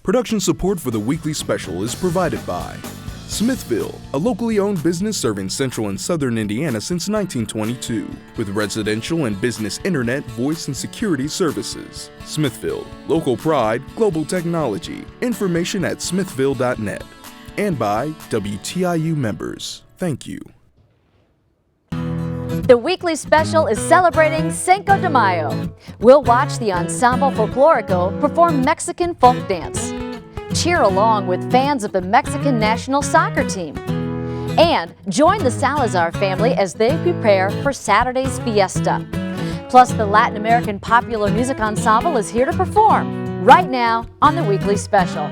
Production support for the weekly special is provided by Smithville, a locally owned business serving central and southern Indiana since 1922, with residential and business internet, voice, and security services. Smithville, local pride, global technology. Information at smithville.net. And by WTIU members. Thank you. The weekly special is celebrating Cinco de Mayo. We'll watch the Ensamble Folklorico perform Mexican folk dance. Cheer along with fans of the Mexican national soccer team. And join the Salazar family as they prepare for Saturday's fiesta. Plus, the Latin American Popular Music Ensemble is here to perform right now on the weekly special.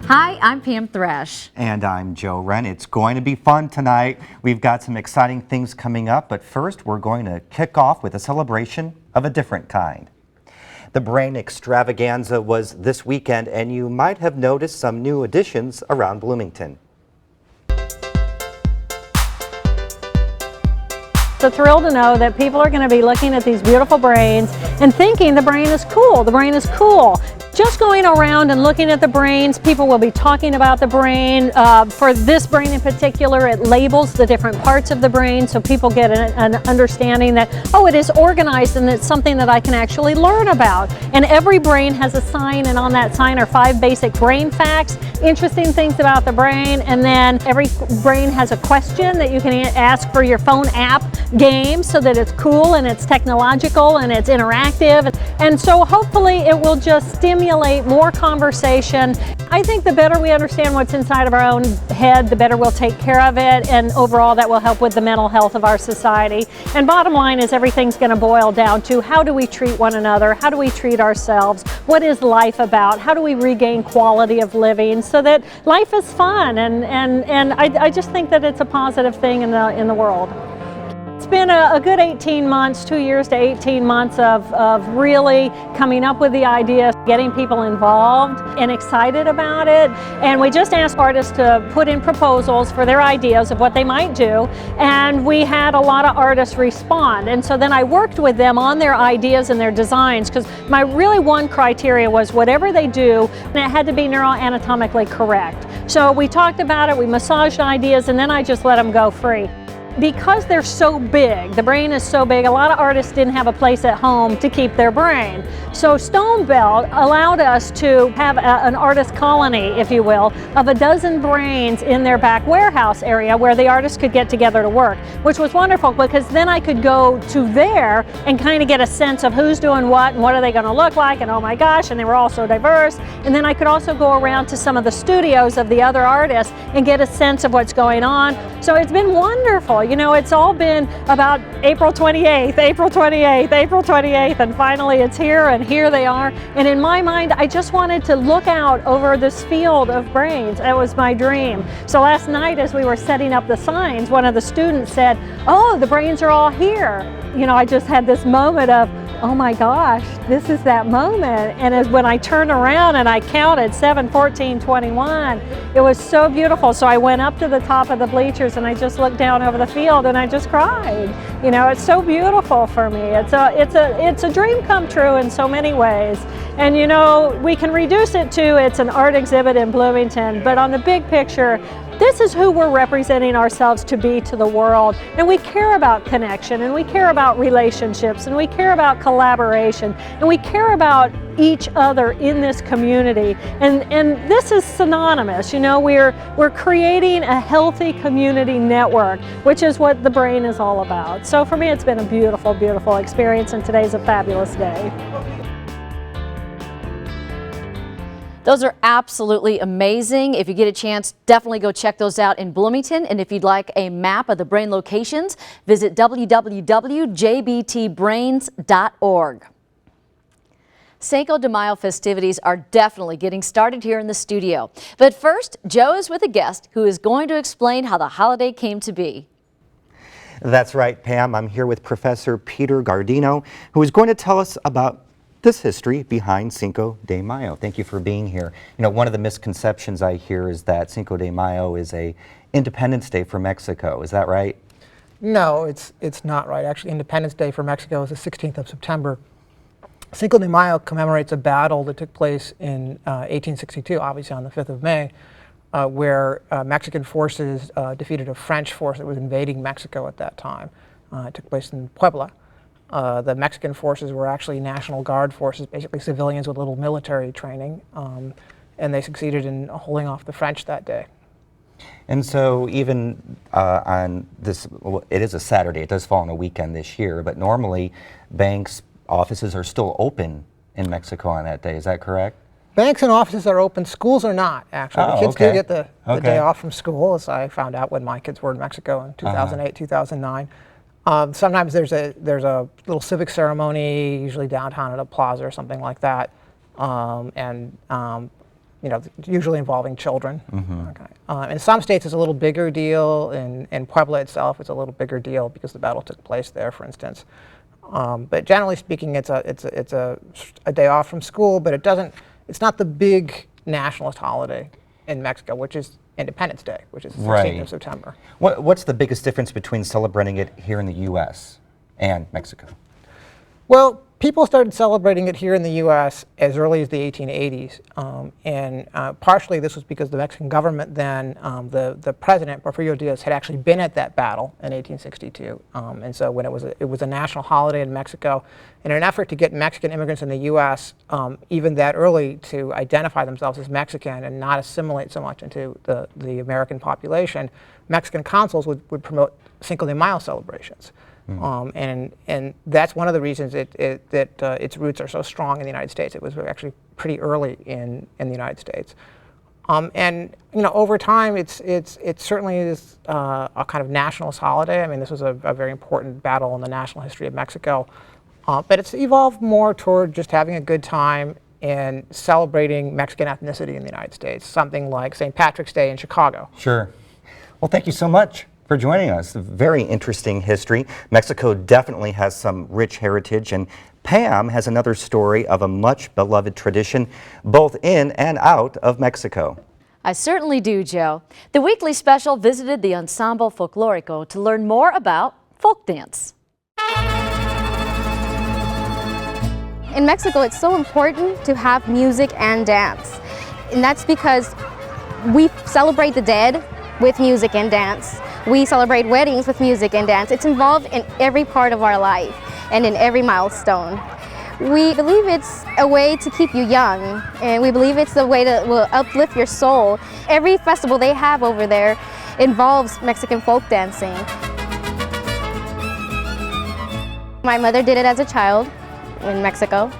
Hi, I'm Pam Thrash. And I'm Joe Wren. It's going to be fun tonight. We've got some exciting things coming up, but first we're going to kick off with a celebration of a different kind. The Brain Extravaganza was this weekend, and you might have noticed some new additions around Bloomington. It's a thrill to know that people are going to be looking at these beautiful brains and thinking the brain is cool. The brain is cool. Just going around and looking at the brains, people will be talking about the brain. For this brain in particular, it labels the different parts of the brain so people get an understanding that, oh, it is organized and it's something that I can actually learn about. And every brain has a sign, and on that sign are 5 basic brain facts, interesting things about the brain, and then every brain has a question that you can ask for your phone app game so that it's cool and it's technological and it's interactive. And so hopefully it will just stimulate more conversation. I think the better we understand what's inside of our own head, the better we'll take care of it, and overall that will help with the mental health of our society. And bottom line is everything's going to boil down to how do we treat one another, how do we treat ourselves, what is life about, how do we regain quality of living so that life is fun, and I just think that it's a positive thing in the world. It's been a good 18 months, 2 years to 18 months of really coming up with the idea, getting people involved and excited about it. And we just asked artists to put in proposals for their ideas of what they might do. And we had a lot of artists respond. And so then I worked with them on their ideas and their designs, because my really one criteria was whatever they do, and it had to be neuroanatomically correct. So we talked about it, we massaged ideas, and then I just let them go free. Because they're so big, the brain is so big, a lot of artists didn't have a place at home to keep their brain. So Stone Belt allowed us to have an artist colony, if you will, of a dozen brains in their back warehouse area where the artists could get together to work, which was wonderful because then I could go to there and kind of get a sense of who's doing what and what are they going to look like, and oh my gosh, and they were all so diverse. And then I could also go around to some of the studios of the other artists and get a sense of what's going on. So it's been wonderful. You know, it's all been about April 28th, April 28th, April 28th, and finally it's here, and here they are. And in my mind, I just wanted to look out over this field of brains. It was my dream. So last night as we were setting up the signs, one of the students said, oh, the brains are all here. You know, I just had this moment of, oh my gosh, this is that moment. And as when I turned around and I counted 7, 14, 21, it was so beautiful. So I went up to the top of the bleachers and I just looked down over the field and I just cried. You know, it's so beautiful for me. It's a dream come true in so many ways. And you know, we can reduce it to it's an art exhibit in Bloomington, but on the big picture, this is who we're representing ourselves to be to the world. And we care about connection, and we care about relationships, and we care about collaboration, and we care about each other in this community. And this is synonymous. You know, we're creating a healthy community network, which is what the brain is all about. So for me, it's been a beautiful, beautiful experience, and today's a fabulous day. Those are absolutely amazing. If you get a chance, definitely go check those out in Bloomington. And if you'd like a map of the brain locations, visit www.jbtbrains.org. Cinco de Mayo festivities are definitely getting started here in the studio. But first, Joe is with a guest who is going to explain how the holiday came to be. That's right, Pam. I'm here with Professor Peter Gardino, who is going to tell us about this history behind Cinco de Mayo. Thank you for being here. You know, one of the misconceptions I hear is that Cinco de Mayo is a Independence Day for Mexico. Is that right? No, it's not right. Actually, Independence Day for Mexico is the 16th of September. Cinco de Mayo commemorates a battle that took place in 1862, obviously on the 5th of May, where Mexican forces defeated a French force that was invading Mexico at that time. It took place in Puebla. The Mexican forces were actually National Guard forces, basically civilians with little military training, and they succeeded in holding off the French that day. And so even on this, well, it is a Saturday, it does fall on a weekend this year, but normally banks, offices are still open in Mexico on that day, is that correct? Banks and offices are open, schools are not, actually. The kids do get the day off from school, as I found out when my kids were in Mexico in 2008, 2009. Sometimes there's a little civic ceremony, usually downtown at a plaza or something like that, you know, usually involving children. In some states, it's a little bigger deal. In Puebla itself, it's a little bigger deal because the battle took place there, for instance. But generally speaking, it's a day off from school, but it's not the big nationalist holiday in Mexico, which is Independence Day, which is the 16th of September. What's the biggest difference between celebrating it here in the U.S. and Mexico? Well, people started celebrating it here in the U.S. as early as the 1880s, partially this was because the Mexican government then, the president, Porfirio Diaz, had actually been at that battle in 1862, and so when it was a national holiday in Mexico, in an effort to get Mexican immigrants in the U.S. Even that early to identify themselves as Mexican and not assimilate so much into the American population, Mexican consuls would promote Cinco de Mayo celebrations. And that's one of the reasons that its roots are so strong in the United States. It was actually pretty early in the United States. And you know, over time, it certainly is a kind of nationalist holiday. I mean, this was a very important battle in the national history of Mexico. But it's evolved more toward just having a good time and celebrating Mexican ethnicity in the United States, something like St. Patrick's Day in Chicago. Sure. Well, thank you so much for joining us. A very interesting history. Mexico definitely has some rich heritage, and Pam has another story of a much beloved tradition, both in and out of Mexico. I certainly do, Joe. The weekly special visited the Ensamble Folklorico to learn more about folk dance. In Mexico, it's so important to have music and dance. And that's because we celebrate the dead with music and dance. We celebrate weddings with music and dance. It's involved in every part of our life and in every milestone. We believe it's a way to keep you young, and we believe it's a way that will uplift your soul. Every festival they have over there involves Mexican folk dancing. My mother did it as a child in Mexico.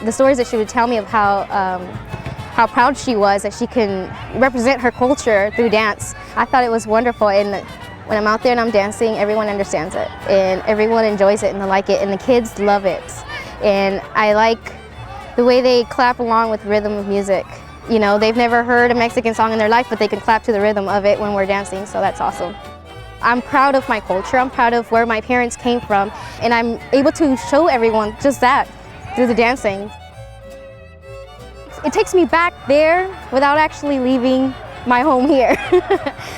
The stories that she would tell me of how proud she was that she can represent her culture through dance. I thought it was wonderful, and when I'm out there and I'm dancing, everyone understands it, and everyone enjoys it and they like it, and the kids love it. And I like the way they clap along with rhythm of music. You know, they've never heard a Mexican song in their life, but they can clap to the rhythm of it when we're dancing, so that's awesome. I'm proud of my culture, I'm proud of where my parents came from, and I'm able to show everyone just that through the dancing. It takes me back there without actually leaving my home here.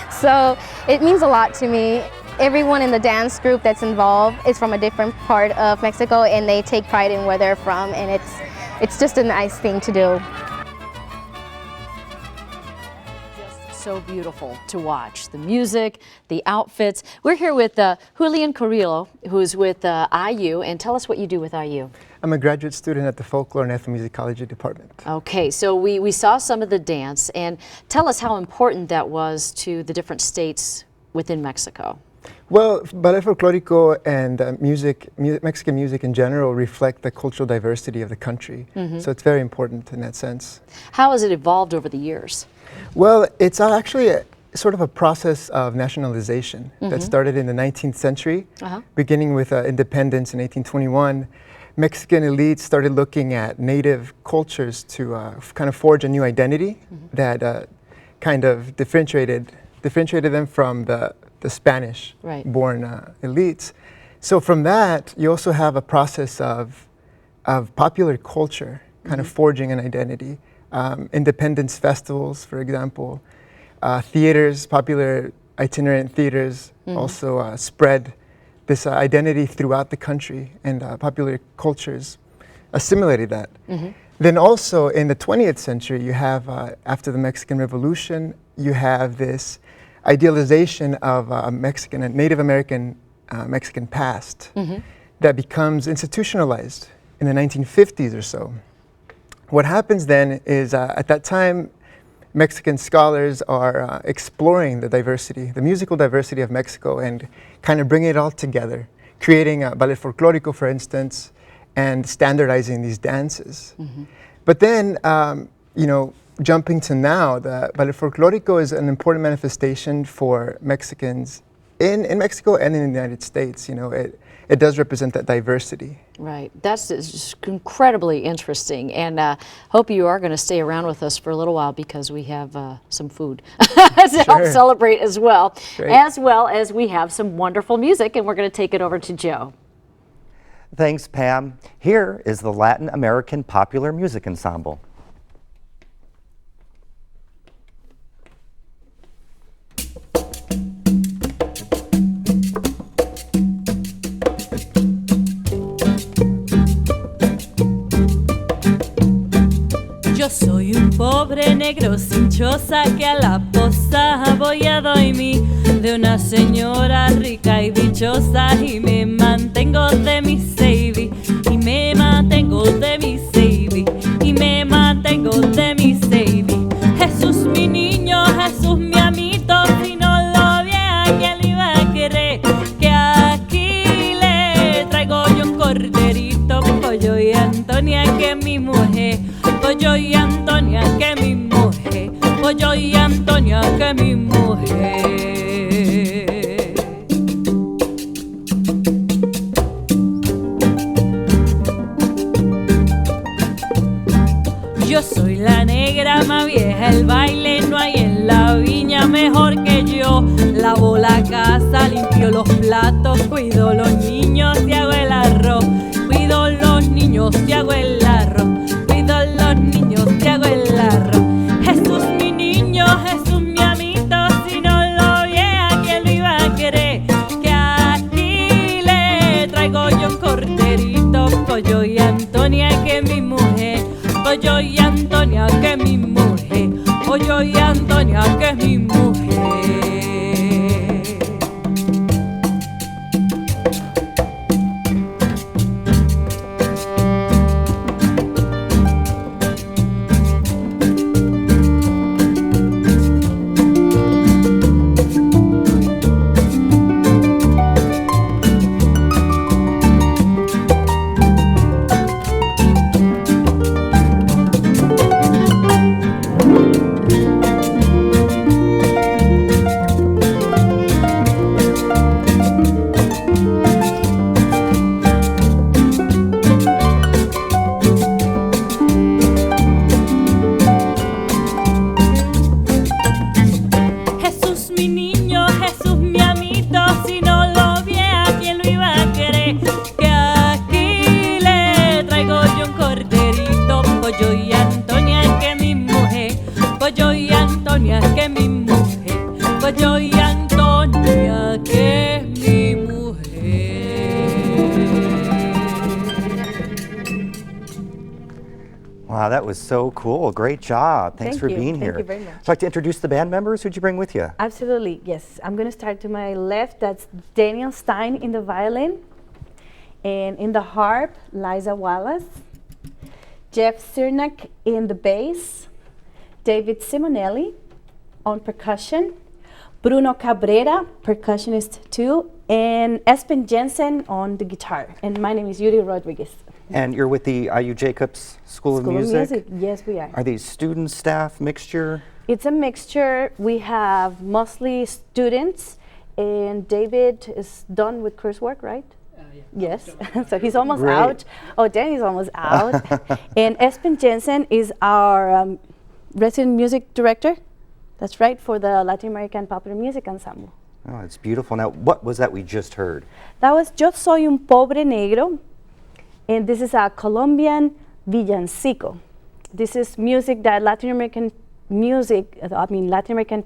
So it means a lot to me. Everyone in the dance group that's involved is from a different part of Mexico, and they take pride in where they're from, and it's just a nice thing to do. So beautiful to watch. The music, the outfits. We're here with Julian Carrillo, who's with IU, and tell us what you do with IU. I'm a graduate student at the Folklore and Ethnomusicology department. Okay, so we saw some of the dance, and tell us how important that was to the different states within Mexico. Well, Ballet Folklorico and Mexican music in general reflect the cultural diversity of the country. So it's very important in that sense. How has it evolved over the years? Well, it's actually sort of a process of nationalization that started in the 19th century, beginning with independence in 1821. Mexican elites started looking at native cultures to kind of forge a new identity that kind of differentiated them from the Spanish-born elites. So from that, you also have a process of of popular culture, kind of forging an identity. Independence festivals, for example, theaters, popular itinerant theaters also spread this identity throughout the country, and popular cultures assimilated that. Then also in the 20th century, you have, after the Mexican Revolution, you have this idealization of a Mexican, a Native American Mexican past that becomes institutionalized in the 1950s or so. What happens then is at that time, Mexican scholars are exploring the diversity, the musical diversity of Mexico, and kind of bringing it all together, creating Ballet Folklorico, for instance, and standardizing these dances. But then, you know, jumping to now, the Ballet Folklorico is an important manifestation for Mexicans in Mexico and in the United States. You know, it does represent that diversity. Right. That's just incredibly interesting, and hope you are going to stay around with us for a little while because we have some food to help celebrate as well. As well as we have some wonderful music, and we're going to take it over to Joe. Thanks, Pam. Here is the Latin American Popular Music Ensemble. Yo soy un pobre negro sin choza que a la posada voy a dormir de una señora rica y dichosa y me mantengo de mi saving y me mantengo de mi saving y me mantengo de mi saving. Jesús mi niño, Jesús mi amito, si no lo viera quién le iba a querer, que aquí le traigo yo un corderito, pollo y Antonia que es mi mujer. Pollo y Antonia que mi mujer, Pollo y Antonia que mi mujer. Yo soy la negra más vieja, el baile no hay en la viña mejor que yo. Lavo la casa, limpio los platos, cuido los niños y hago el arroz. Cuido los niños y hago el arroz. Los niños te hago el arroz. Jesús mi niño, Jesús mi amito, si no lo viera quién lo iba a querer, que aquí le traigo yo un corderito, Pollo y Antonia que es mi mujer, Pollo y Antonia que es mi mujer, Pollo y Antonia que es mi mujer. Wow, that was so cool. Great job. Thanks for being here. Thank you very much. Would you like to introduce the band members? Who'd you bring with you? Absolutely, yes. I'm going to start to my left. That's Daniel Stein in the violin. And in the harp, Liza Wallace. Jeff Cernak in the bass. David Simonelli on percussion. Bruno Cabrera, percussionist too. And Espen Jensen on the guitar. And my name is Yuri Rodriguez. And you're with the IU Jacobs School of Music? Yes, we are. Are these students, staff, mixture? It's a mixture. We have mostly students, and David is done with coursework, right? Yeah. Yes, so he's almost out. Oh, Danny's almost out. And Espen Jensen is our resident music director. That's right, for the Latin American Popular Music Ensemble. Oh, it's beautiful. Now, what was that we just heard? That was Yo Soy un Pobre Negro. And this is a Colombian villancico. This is music that Latin American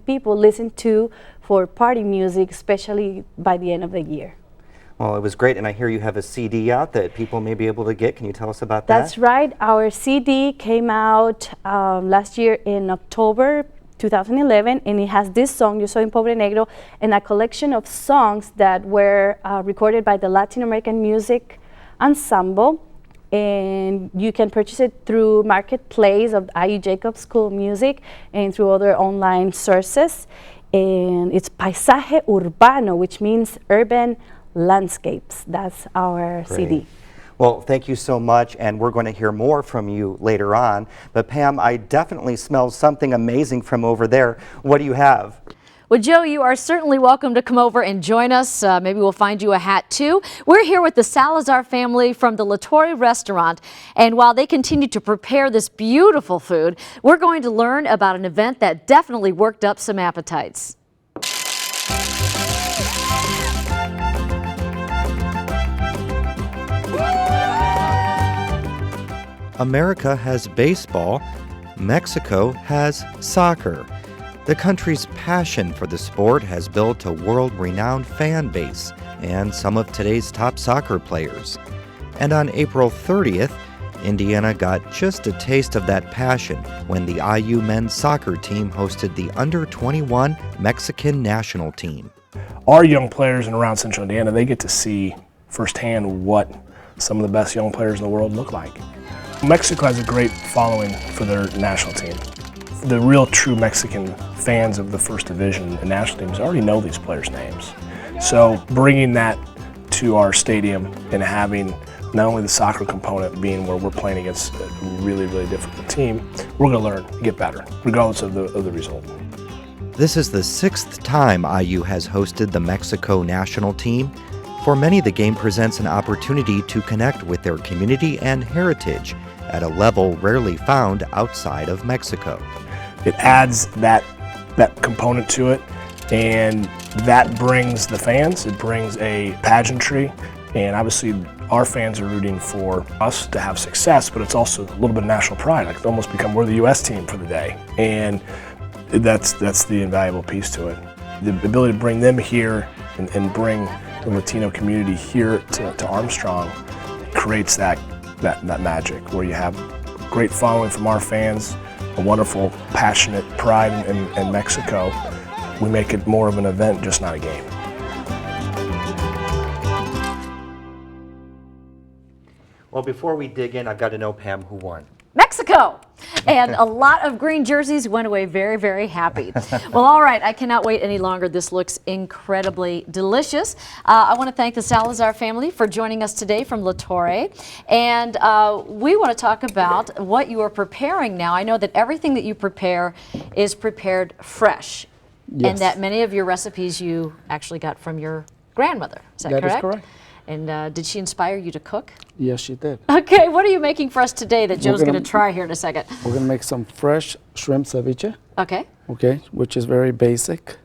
people listen to for party music, especially by the end of the year. Well, it was great, and I hear you have a CD out that people may be able to get. Can you tell us about that? That's right. Our CD came out last year in October 2011, and it has this song, Yo Soy un Pobre Negro, and a collection of songs that were recorded by the Latin American Music Ensemble. And you can purchase it through Marketplace of IU Jacob School of Music and through other online sources. And it's Paisaje Urbano, which means urban landscapes. That's our CD. Well, thank you so much, and we're going to hear more from you later on. But Pam, I definitely smell something amazing from over there. What do you have? Well, Joe, you are certainly welcome to come over and join us. Maybe we'll find you a hat too. We're here with the Salazar family from the La Torre restaurant, and while they continue to prepare this beautiful food, we're going to learn about an event that definitely worked up some appetites. America has baseball, Mexico has soccer. The country's passion for the sport has built a world-renowned fan base and some of today's top soccer players. And on April 30th, Indiana got just a taste of that passion when the IU men's soccer team hosted the under-21 Mexican national team. Our young players in around Central Indiana, they get to see firsthand what some of the best young players in the world look like. Mexico has a great following for their national team. The real true Mexican fans of the first division and national teams already know these players' names. So bringing that to our stadium and having not only the soccer component being where we're playing against a really, really difficult team, we're going to learn and get better, regardless of the result. This is the 6th time IU has hosted the Mexico national team. For many, the game presents an opportunity to connect with their community and heritage at a level rarely found outside of Mexico. It adds that component to it, and that brings the fans, it brings a pageantry, and obviously our fans are rooting for us to have success, but it's also a little bit of national pride, like almost become we're the U.S. team for the day, and that's the invaluable piece to it. The ability to bring them here and bring the Latino community here to Armstrong creates that magic where you have great following from our fans, a wonderful, passionate pride in Mexico. We make it more of an event, just not a game. Well, before we dig in, I've got to know, Pam, who won? Mexico! And a lot of green jerseys went away very, very happy. Well, all right, I cannot wait any longer. This looks incredibly delicious. I want to thank the Salazar family for joining us today from La Torre. And we want to talk about what you are preparing now. I know that everything that you prepare is prepared fresh. Yes. And that many of your recipes you actually got from your grandmother. Is that correct? That is correct. And did she inspire you to cook? Yes, she did. Okay, what are you making for us today that Joe's going to try here in a second? We're going to make some fresh shrimp ceviche. Okay. Okay, which is very basic.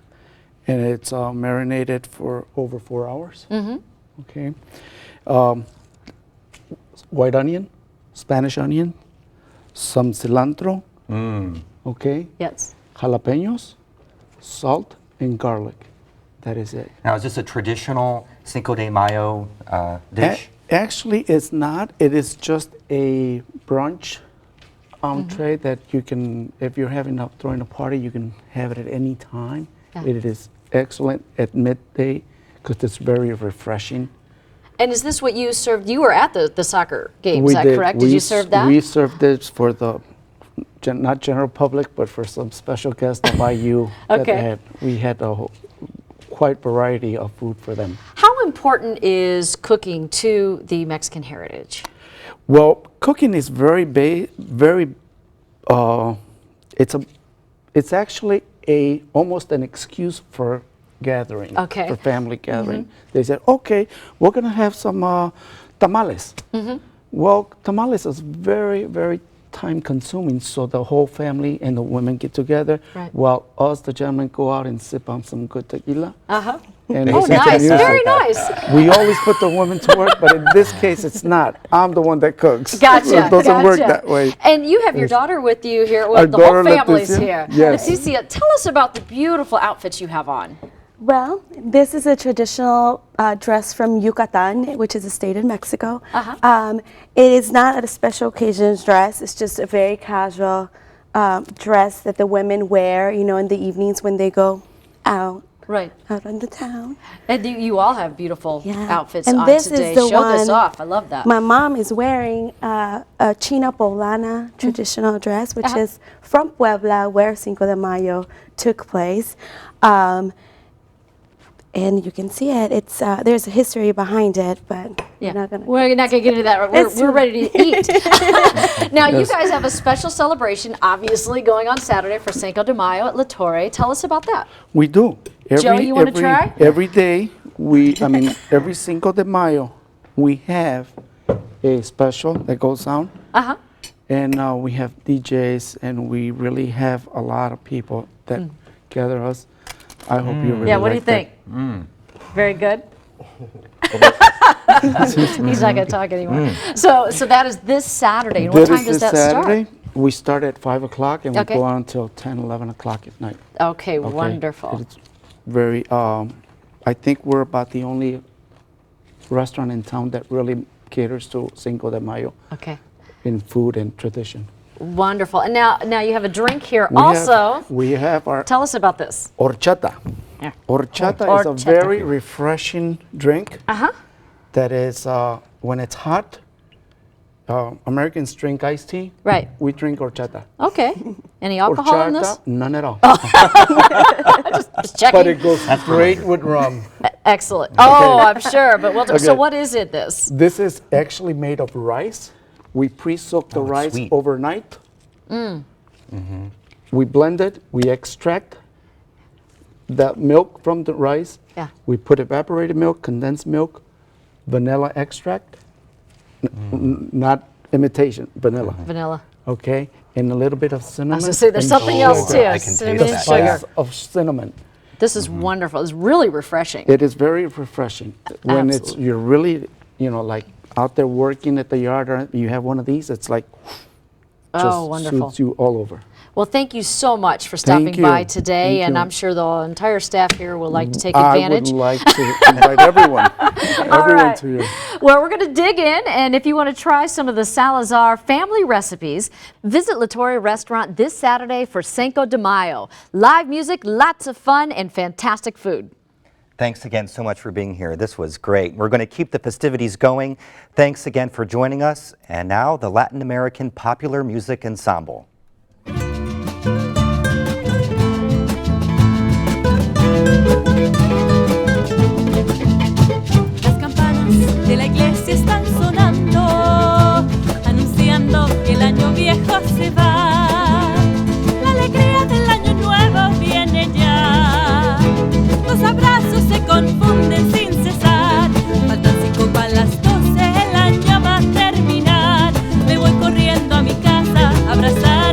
And it's marinated for over 4 hours. Mm-hmm. Okay. White onion, Spanish onion, some cilantro. Okay. Yes. Jalapenos, salt, and garlic. That is it. Now, is this a traditional Cinco de Mayo dish? Actually, it's not. It is just a brunch entree that you can, if you're throwing a party, you can have it at any time. Yeah. It is excellent at midday because it's very refreshing. And is this what you served? You were at the soccer game, is that correct? Did you serve that? We served this for the, not general public, but for some special guests of IU. Okay. We had a quite variety of food for them. How important is cooking to the Mexican heritage? Well, cooking is it's actually almost an excuse for gathering, for family gathering. Mm-hmm. They said, okay, we're gonna have some tamales. Mm-hmm. Well, tamales is very, very time consuming, so the whole family and the women get together, Right. while us, the gentlemen, go out and sip on some good tequila. Uh-huh. And Oh, listen to nice. music. Very nice. We always put the women to work, but in this case, it's not. I'm the one that cooks. Gotcha. It doesn't work gotcha. that way. And you have your daughter with you here. Our Well, the whole daughter, family's Leticia. here. Yes. Leticia, tell us about the beautiful outfits you have on. Well, this is a traditional dress from Yucatan, which is a state in Mexico. It is not a special occasions dress. It's just a very casual dress that the women wear, you know, in the evenings when they go out. Right. Out on the town. And you all have beautiful outfits And on this today. is the Show this one off. I love that. My mom is wearing a China Poblana traditional dress, which is from Puebla, where Cinco de Mayo took place. And you can see it. It's there's a history behind it, but Yeah. we're not gonna get into that. We're ready to eat. Now, you guys have a special celebration, obviously, going on Saturday for Cinco de Mayo at La Torre. Tell us about that. We do. Joey, you wanna try? Every day, every Cinco de Mayo, we have a special that goes on. Uh-huh. And we have DJs, and we really have a lot of people that gather us. I hope you really Yeah, what do you like think? Very good? He's not going to talk anymore. So that is this Saturday. And what time does that Saturday, start? We start at 5 o'clock, and we Okay. go on until 10, 11 o'clock at night. Okay, wonderful. It's very, I think we're about the only restaurant in town that really caters to Cinco de Mayo Okay. in food and tradition. Wonderful. And now you have a drink here We also. we have our Tell us about this. horchata. Yeah. Horchata is a Horchata. very refreshing drink Uh-huh. that is, when it's hot, Americans drink iced tea. Right. We drink horchata. Okay. Any alcohol in this? None at all. Just checking. But it goes great with rum. Excellent. Oh, I'm sure. But so Okay. what is it, this? This is actually made of rice. We pre-soak the rice sweet. overnight. We blend it. We extract the milk from the rice. Yeah. We put evaporated milk, condensed milk, vanilla extract, not imitation, vanilla. Vanilla. Okay, and a little bit of cinnamon. I was going to say, there's and something else, too. sugar. I can Cinnamon taste and that, sugar. yeah. Spice of cinnamon. This is wonderful. It's really refreshing. It is very refreshing when Absolutely. you're really, like out there working at the yard, or you have one of these. It's like just wonderful. suits you all over. Well, thank you so much for stopping Thank you. by today, Thank and you. I'm sure the entire staff here will like to take I advantage. would like to invite everyone, right. to you. Well, we're going to dig in, and if you want to try some of the Salazar family recipes, visit La Torre Restaurant this Saturday for Cinco de Mayo. Live music, lots of fun, and fantastic food. Thanks again so much for being here. This was great. We're going to keep the festivities going. Thanks again for joining us. And now the Latin American Popular Music Ensemble. Las campanas de la iglesia están sonando, anunciando que el año viejo se va. La alegría del año nuevo viene ya. Los abrazos se confunden sin cesar. Faltan 5 para las 12, el año va a terminar. Me voy corriendo a mi casa a abrazar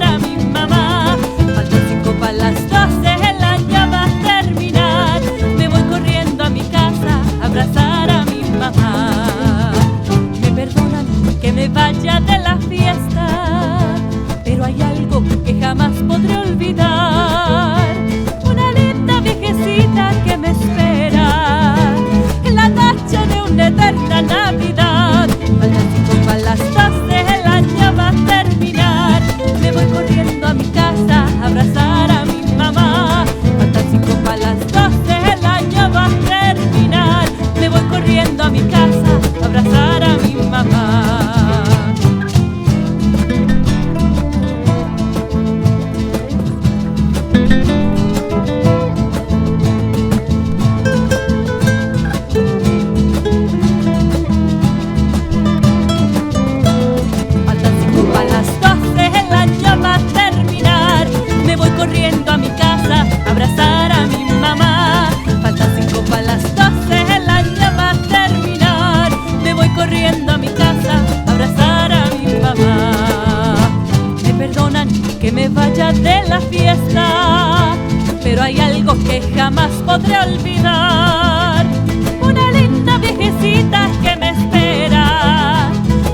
que jamás podré olvidar. Una linda viejecita que me espera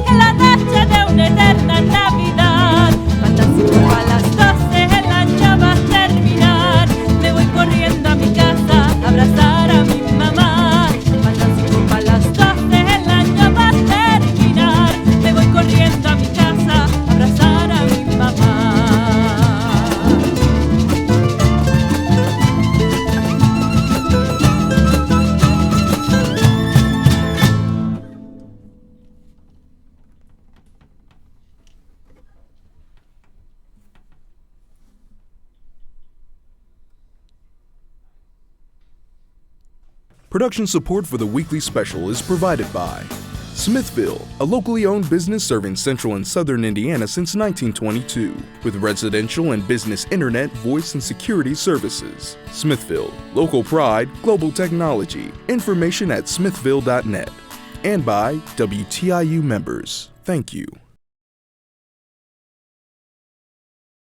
en la noche de una eterna Navidad. Faltan 5 a las 12, el año va a terminar. Me voy corriendo a mi casa a abrazar a mi mamá. Faltan 5 a las 12, el año va a terminar. Me voy corriendo a mi casa a abrazar a mi mamá. Production support for the weekly special is provided by Smithville, a locally owned business serving central and southern Indiana since 1922, with residential and business internet, voice, and security services. Smithville, local pride, global technology. Information at smithville.net. And by WTIU members. Thank you.